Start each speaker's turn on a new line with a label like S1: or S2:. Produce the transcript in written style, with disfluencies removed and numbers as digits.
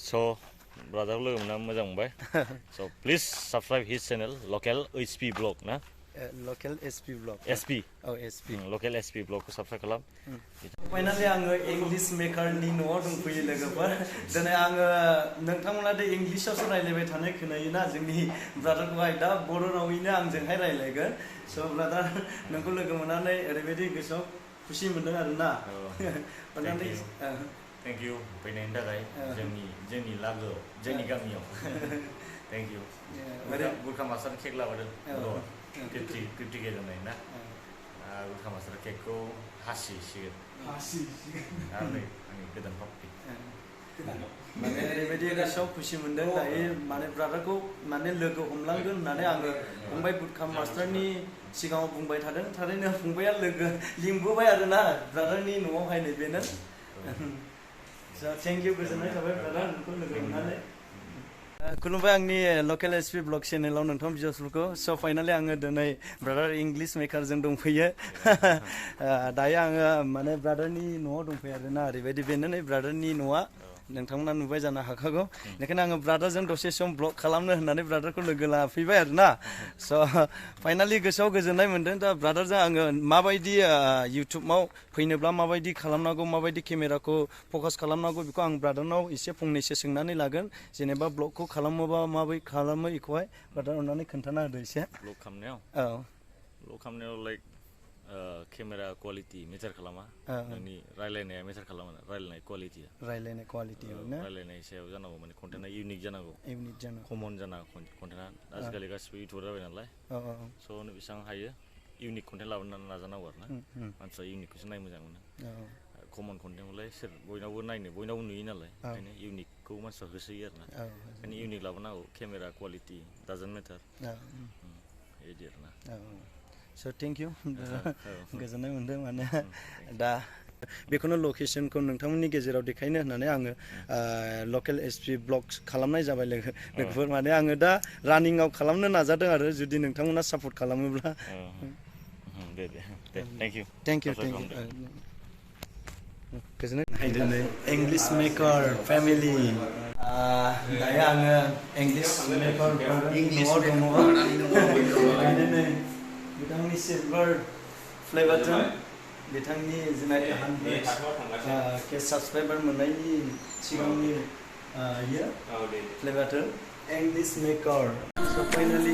S1: So, brother logo na मोजां मोनबाय. So please subscribe his channel local HP blog na.
S2: Local SP blog.
S1: SP.
S2: Oh SP.
S1: Local SP blog ko subscribe खालाम.
S2: Finally आङो English maker नि न'आव दंफैयो लोगोफोर. दिनै आङो नोंथांमोना दे English आवसो रायलायबाय थानाय खोनायोना जोंनि ब्रादारखौहाय दा बर' रावैनो आंजोंहाय रायलायगोन. So ब्रादार नोंखौ लोगो मोननानै ओरैबायदि गोसोआव खुसि मोनदों आरोना.
S1: Thank you फैनायनि थाखाय जोंनि लागो जोंनि गामियाव. Thank you. बुरखा मास्टार केक लाबोदों. 50 केक होननाय ना. बुरखा मास्टार केकखौ हासिसिगोन. आंनि गोदान पार्टि.
S2: माने ओरैबायदि गोसोआव खुसि मोनदों दायो माने ब्रादारखौ माने लोगो हमलांगोन होननानै आङो फंबाय बुरखा मास्टारनि सिगाङाव बुंबाय थादों. थारैनो फंबाया लोगो लिंबोबाय आरोना ब्रादारनि न'आवहाय नैबेनो. Thank you गोजोननाय थाबाय ब्रादार नोंखौ लोगो मोननानै. खुलुमबाय आंनि लकेल एसपि ब्लग चेनेलाव नोंथां भिडिअसफोरखौ. स' फाइनालि आङो दिनै ब्रादार इंलिश मेकारजों दंफैयो. दायो आङो माने ब्रादारनि न'आव दंफैयो आरोना ओरैबायदि बेनो नै ब्रादारनि न'आ नोंथांमोना नुबाय जानो हाखागौ. बेखायनो आङो ब्रादारजों दसे सम ब्लग खालामनो होननानै ब्रादारखौ लोगो लाफैबाय आरोना. स' फाइनालि गोसोआव गोजोननाय मोनदों. दा ब्रादारजों आङो माबायदि इउटुबाव फैनोब्ला माबायदि खालामनांगौ माबायदि केमेराखौ फकास खालामनांगौ बेखौ आं ब्रादारनाव एसे फंनैसो सोंनानै लागोन. जेनेबा ब्लगखौ खालामोबा माबायदि खालामो बेखौहाय ब्रादार अननानै खोन्थाना होदो एसे.
S1: ब्लग खालामनायाव?
S2: औ.
S1: ब्लग खालामनायाव लाइक केमेरा क्वालिटि मेटार खालामा. नोंनि रायलायनाया मेटार खालामा रायलायनाय क्वालिटिया.
S2: रायलायनाय क्वालिटियाव ना?
S1: रायलायनाय सायाव जानांगौ माने कन्टेन्टआ इउनिक जानांगौ. इउनिक जानांगौ. कमन जानांगौ कन्टेन्टआ. आजिखालि गासिबो इउटुबार जाबाय नालाय. स' बेसेबां हायो इउनिक कन्टेन्ट लाबोनो नाजानांगौ आरोना. मानसिया इउनिकखौसो नायनो मोजां मोनो. कमन कन्टेन्टखौलाय सोर बयनावबो नुयो नालाय. ओंखायनो इउनिकखौ मानसिया होसोयो आरोना. ओंखायनो इउनिक लाबोनांगौ केमेरा क्वालिटि डाजन्ट मेटार. बिदि आरोना.
S2: स' थेंक इउ गोजोननाय मोनदों माने दा बेखौनो लकेसनखौ नोंथांमोननि गेजेराव देखायनो होननानै आङो लकेल एसपि ब्लग खालामनाय जाबाय लोगोफोर. माने आङो दा रानिंआव खालामनो नाजादों आरो जुदि नोंथांमोना सापर्ट खालामोब्ला. थेंक इउ गोजोननाय दिनै इंलिश मेकार फेमिलि दायो आङो इंलिश मेकार न'आव दङ. बिथांनि सिलभार फ्लेभारजों बिथांनि जेनाखि 100 साबस्क्राइबार मोननायनि सिगांनि फ्लेभारजों इंलिश मेकार. स' फाइनालि